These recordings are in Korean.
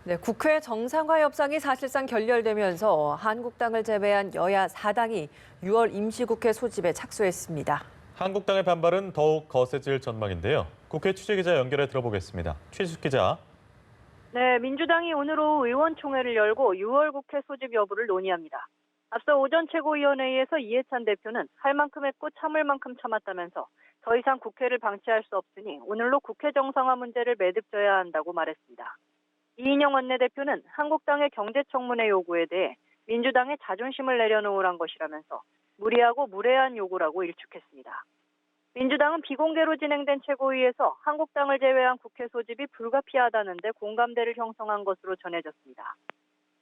네, 국회 정상화 협상이 사실상 결렬되면서 한국당을 제외한 여야 4당이 6월 임시국회 소집에 착수했습니다. 한국당의 반발은 더욱 거세질 전망인데요. 국회 취재기자 연결해 들어보겠습니다. 최수 기자. 네, 민주당이 오늘 오후 의원총회를 열고 6월 국회 소집 여부를 논의합니다. 앞서 오전 최고위원회의에서 이해찬 대표는 할 만큼 했고 참을 만큼 참았다면서 더 이상 국회를 방치할 수 없으니 오늘로 국회 정상화 문제를 매듭져야 한다고 말했습니다. 이인영 원내대표는 한국당의 경제청문회 요구에 대해 민주당의 자존심을 내려놓으란 것이라면서 무리하고 무례한 요구라고 일축했습니다. 민주당은 비공개로 진행된 최고위에서 한국당을 제외한 국회 소집이 불가피하다는 데 공감대를 형성한 것으로 전해졌습니다.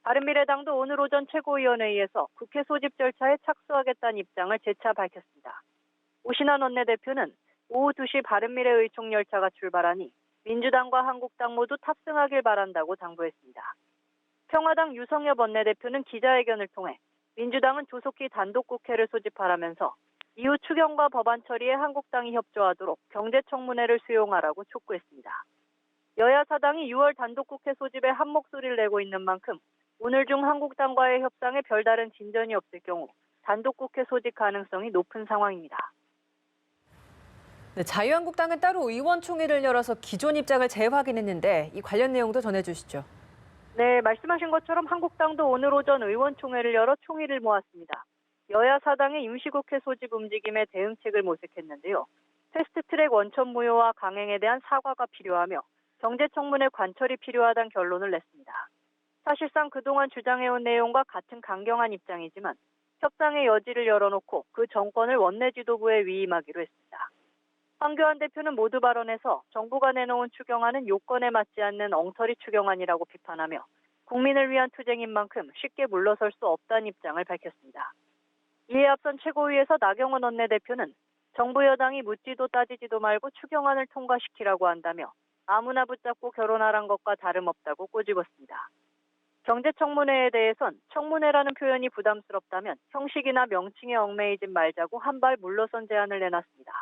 바른미래당도 오늘 오전 최고위원회의에서 국회 소집 절차에 착수하겠다는 입장을 재차 밝혔습니다. 오신환 원내대표는 오후 2시 바른미래 의총 열차가 출발하니 민주당과 한국당 모두 탑승하길 바란다고 당부했습니다. 평화당 유성엽 원내대표는 기자회견을 통해 민주당은 조속히 단독 국회를 소집하라면서 이후 추경과 법안 처리에 한국당이 협조하도록 경제청문회를 수용하라고 촉구했습니다. 여야 사당이 6월 단독 국회 소집에 한 목소리를 내고 있는 만큼 오늘 중 한국당과의 협상에 별다른 진전이 없을 경우 단독 국회 소집 가능성이 높은 상황입니다. 네, 자유한국당은 따로 의원총회를 열어서 기존 입장을 재확인했는데 이 관련 내용도 전해주시죠. 네, 말씀하신 것처럼 한국당도 오늘 오전 의원총회를 열어 총의를 모았습니다. 여야 사당의 임시국회 소집 움직임에 대응책을 모색했는데요. 패스트트랙 원천 무효화 강행에 대한 사과가 필요하며 경제청문회 관철이 필요하다는 결론을 냈습니다. 사실상 그동안 주장해온 내용과 같은 강경한 입장이지만 협상의 여지를 열어놓고 그 정권을 원내 지도부에 위임하기로 했습니다. 황교안 대표는 모두 발언에서 정부가 내놓은 추경안은 요건에 맞지 않는 엉터리 추경안이라고 비판하며 국민을 위한 투쟁인 만큼 쉽게 물러설 수 없다는 입장을 밝혔습니다. 이에 앞선 최고위에서 나경원 원내대표는 정부 여당이 묻지도 따지지도 말고 추경안을 통과시키라고 한다며 아무나 붙잡고 결혼하란 것과 다름없다고 꼬집었습니다. 경제청문회에 대해선 청문회라는 표현이 부담스럽다면 형식이나 명칭에 얽매이지 말자고 한 발 물러선 제안을 내놨습니다.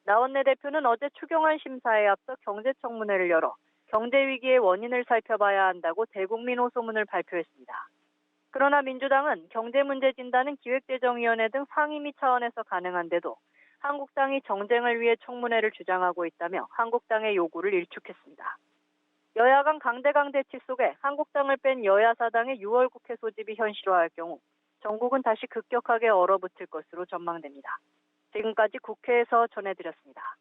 나 원내대표는 어제 추경안 심사에 앞서 경제청문회를 열어 경제위기의 원인을 살펴봐야 한다고 대국민 호소문을 발표했습니다. 그러나 민주당은 경제문제 진단은 기획재정위원회 등 상임위 차원에서 가능한데도 한국당이 정쟁을 위해 청문회를 주장하고 있다며 한국당의 요구를 일축했습니다. 여야 간 강대강 대치 속에 한국당을 뺀 여야 사당의 6월 국회 소집이 현실화할 경우 전국은 다시 급격하게 얼어붙을 것으로 전망됩니다. 지금까지 국회에서 전해드렸습니다.